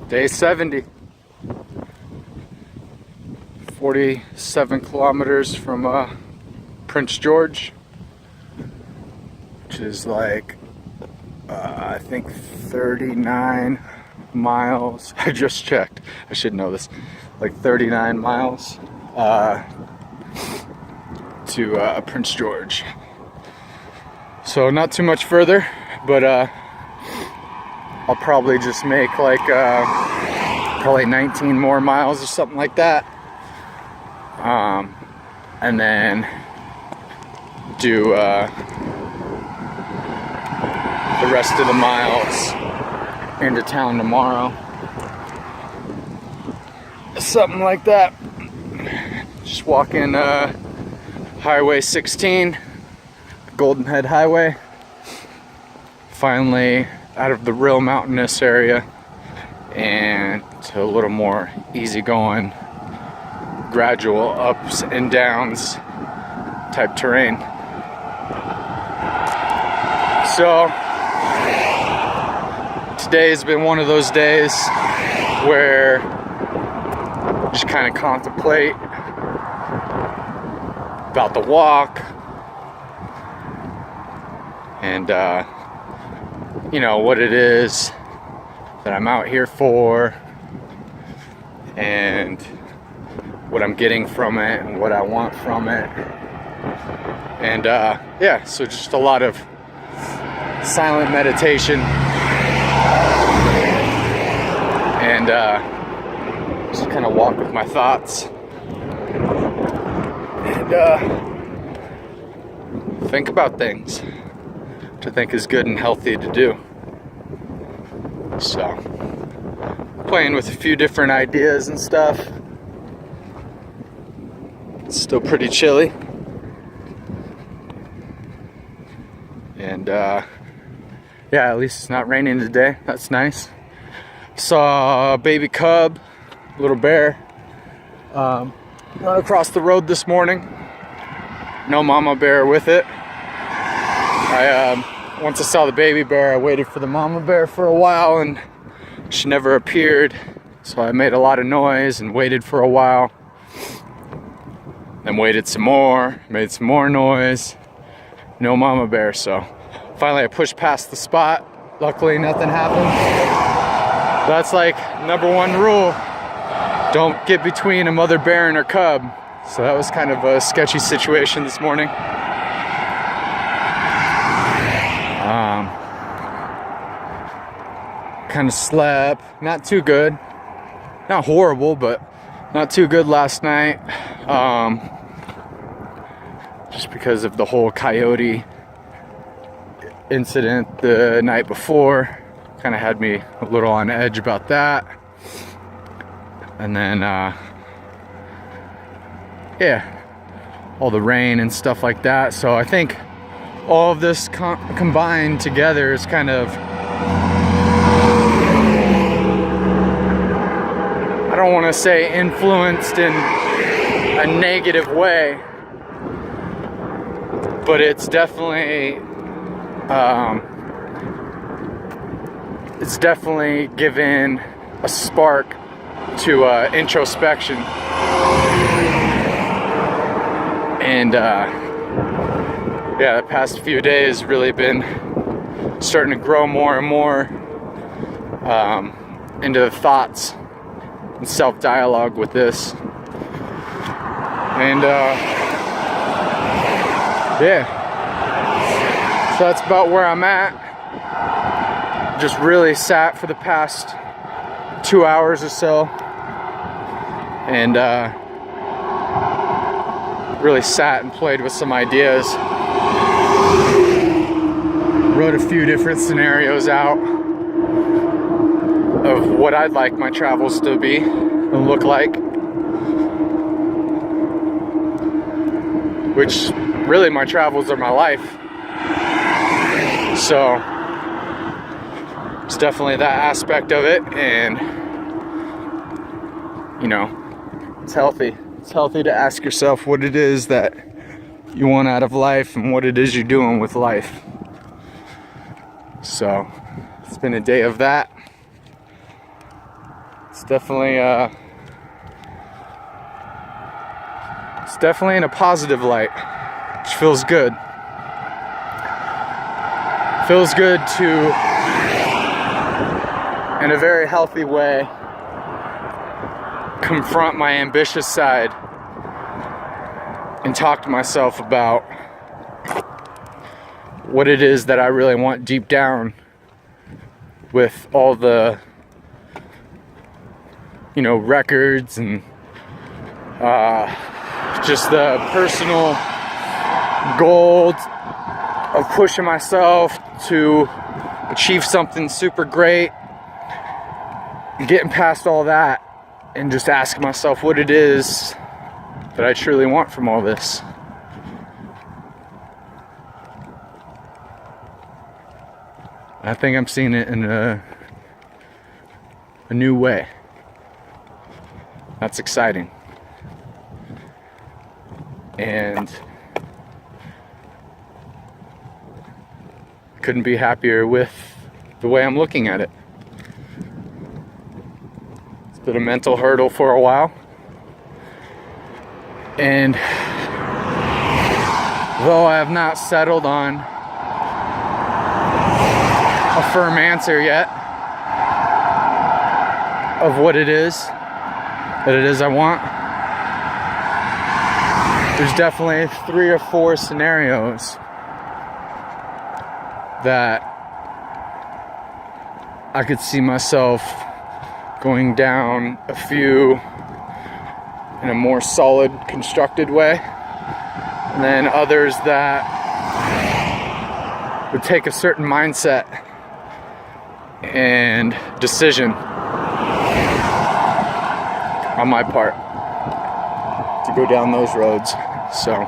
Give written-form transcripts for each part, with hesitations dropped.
Day 70. 47 kilometers from Prince George, which is like I think 39 miles. I just checked. I should know this. Like 39 miles to Prince George. So not too much further, but I'll probably just make like probably 19 more miles or something like that. And then do the rest of the miles into town tomorrow. Something like that. Just walking Highway 16, Golden Head Highway. Finally out of the real mountainous area and to a little more easygoing, gradual ups and downs type terrain. So today has been one of those days where you just kind of contemplate about the walk and you know what it is that I'm out here for and what I'm getting from it and what I want from it. And yeah, so just a lot of silent meditation and just kind of walk with my thoughts and think about things, which I think is good and healthy to do. So playing with a few different ideas and stuff. It's still pretty chilly. And yeah, at least it's not raining today. That's nice. Saw a baby cub, little bear, run across the road this morning. No mama bear with it. Once I saw the baby bear, I waited for the mama bear for a while and she never appeared. So I made a lot of noise and waited for a while. Then waited some more, made some more noise. No mama bear, so finally I pushed past the spot. Luckily nothing happened. That's like number one rule. Don't get between a mother bear and her cub. So that was kind of a sketchy situation this morning. Kind of slept, not too good. Not horrible, but not too good last night. Just because of the whole coyote incident the night before. Kind of had me a little on edge about that. And then, yeah, all the rain and stuff like that. So I think all of this combined together is kind of, I don't want to say influenced in a negative way, but it's definitely given a spark to introspection. And yeah, the past few days really been starting to grow more and more into the thoughts and self-dialogue with this. And yeah, so that's about where I'm at. Just really sat for the past 2 hours or so and really sat and played with some ideas. Wrote a few different scenarios out of what I'd like my travels to be and look like, which really my travels are my life. So it's definitely that aspect of it, and you know, it's healthy. It's healthy to ask yourself what it is that you want out of life and what it is you're doing with life. So it's been a day of that. It's definitely in a positive light, which feels good. Feels good to, in a very healthy way, confront my ambitious side and talk to myself about what it is that I really want deep down, with all the, you know, records and just the personal goal of pushing myself to achieve something super great, getting past all that and just asking myself what it is that I truly want from all this. I think I'm seeing it in a new way. That's exciting. And couldn't be happier with the way I'm looking at it. It's been a mental hurdle for a while. And though I have not settled on a firm answer yet of what it is I want, there's definitely 3 or 4 scenarios that I could see myself going down a few in a more solid, constructed way, and then others that would take a certain mindset and decision on my part to go down those roads. So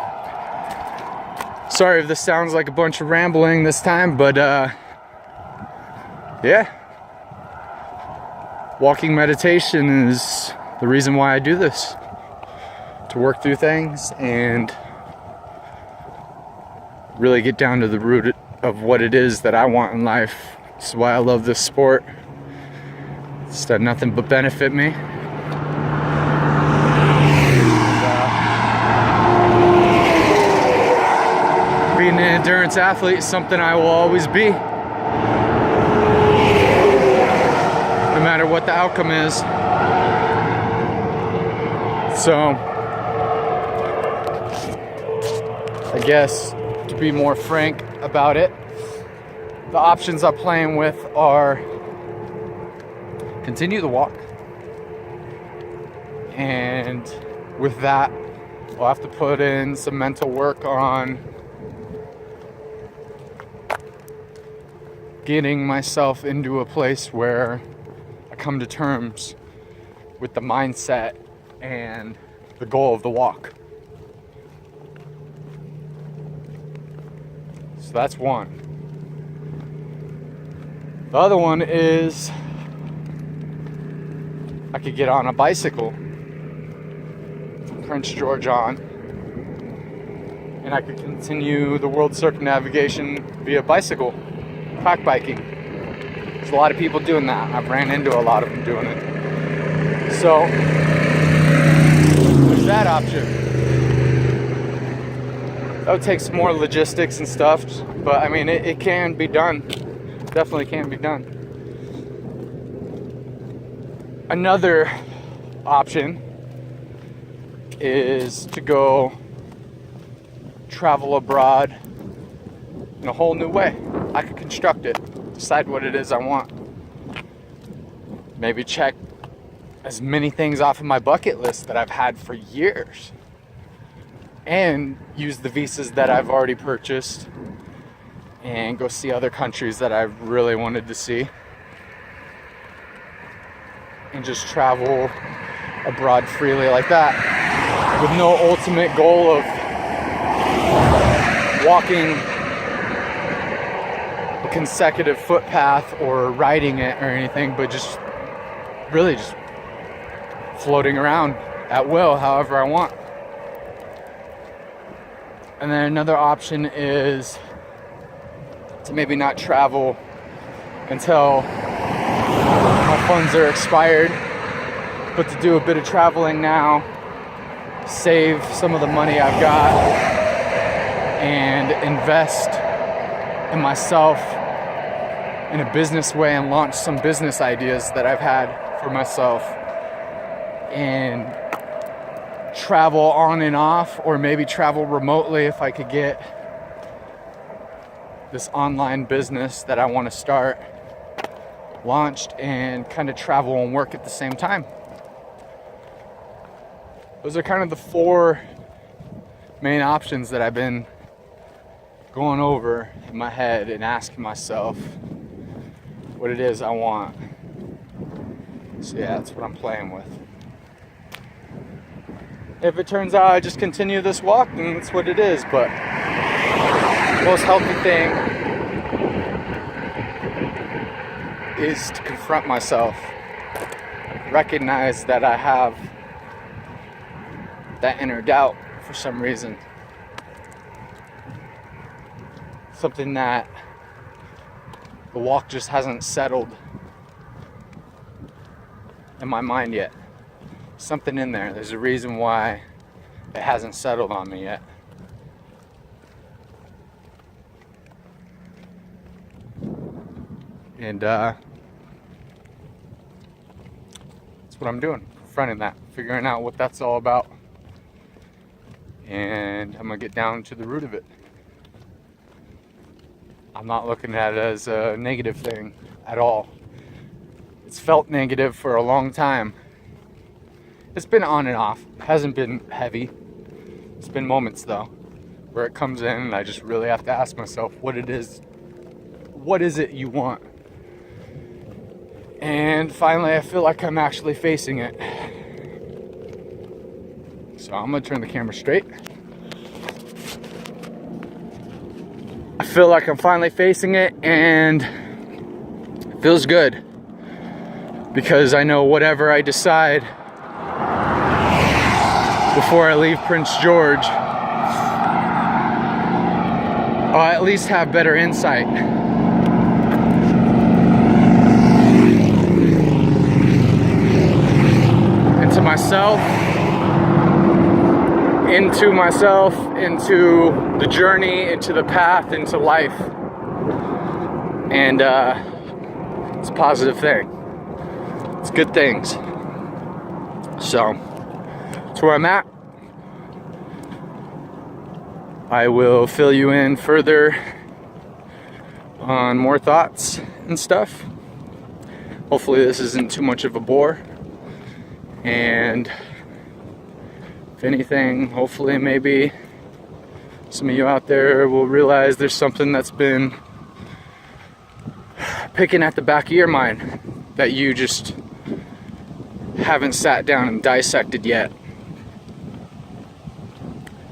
sorry if this sounds like a bunch of rambling this time, but yeah, walking meditation is the reason why I do this, to work through things and really get down to the root of what it is that I want in life. This is why I love this sport. It's done nothing but benefit me. Being an endurance athlete is something I will always be, no matter what the outcome is. So I guess, to be more frank about it, the options I'm playing with are continue the walk, and with that I'll have to put in some mental work on getting myself into a place where I come to terms with the mindset and the goal of the walk. So that's one. The other one is I could get on a bicycle from Prince George on, and I could continue the world circumnavigation via bicycle, pack biking. There's a lot of people doing that. I've ran into a lot of them doing it. So there's that option. That would take some more logistics and stuff, but I mean, it can be done. Definitely can be done. Another option is to go travel abroad in a whole new way. I could construct it, decide what it is I want. Maybe check as many things off of my bucket list that I've had for years, and use the visas that I've already purchased and go see other countries that I've really wanted to see, and just travel abroad freely like that, with no ultimate goal of walking a consecutive footpath or riding it or anything, but just really just floating around at will, however I want. And then another option is to maybe not travel until my funds are expired but to do a bit of traveling now, save some of the money I've got, and invest in myself in a business way and launch some business ideas that I've had for myself, and travel on and off, or maybe travel remotely if I could get this online business that I want to start launched, and kind of travel and work at the same time. Those are kind of the 4 main options that I've been going over in my head and asking myself what it is I want. So yeah, that's what I'm playing with. If it turns out I just continue this walk, then that's what it is. But the most healthy thing is to confront myself, recognize that I have that inner doubt for some reason. Something that the walk just hasn't settled in my mind yet. Something in there. There's a reason why it hasn't settled on me yet. And that's what I'm doing. Confronting that. Figuring out what that's all about. And I'm gonna get down to the root of it. I'm not looking at it as a negative thing at all. It's felt negative for a long time. It's been on and off. It hasn't been heavy. It's been moments though, where it comes in and I just really have to ask myself what it is. What is it you want? And finally I feel like I'm actually facing it. So I'm gonna turn the camera straight. I feel like I'm finally facing it, and it feels good. Because I know whatever I decide before I leave Prince George, I'll at least have better insight. Into myself, into the journey, into the path, into life. And it's a positive thing. It's good things. So that's where I'm at. I will fill you in further on more thoughts and stuff. Hopefully this isn't too much of a bore. And if anything, hopefully maybe some of you out there will realize there's something that's been picking at the back of your mind that you just haven't sat down and dissected yet.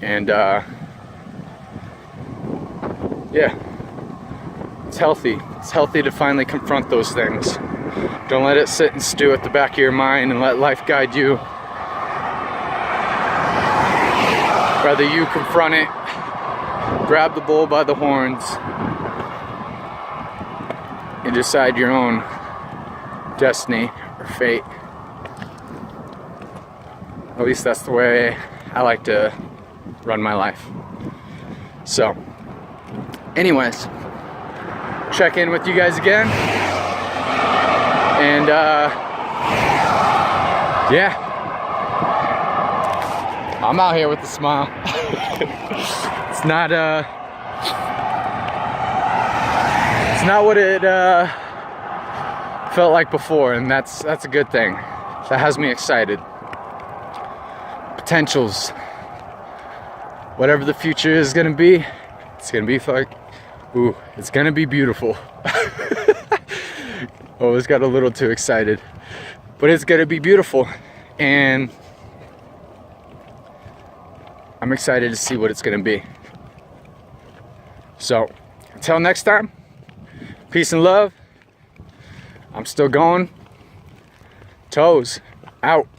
And yeah, it's healthy. It's healthy to finally confront those things. Don't let it sit and stew at the back of your mind, and let life guide you. Rather you confront it, grab the bull by the horns, and decide your own destiny or fate. At least that's the way I like to run my life. So, anyways, check in with you guys again. And yeah, I'm out here with a smile. It's not what it felt like before, and that's a good thing. That has me excited. Potentials. Whatever the future is gonna be, it's gonna be like, ooh, it's gonna be beautiful. Always got a little too excited, but it's gonna be beautiful, and I'm excited to see what it's gonna be. So, until next time, peace and love. I'm still going. Toes out.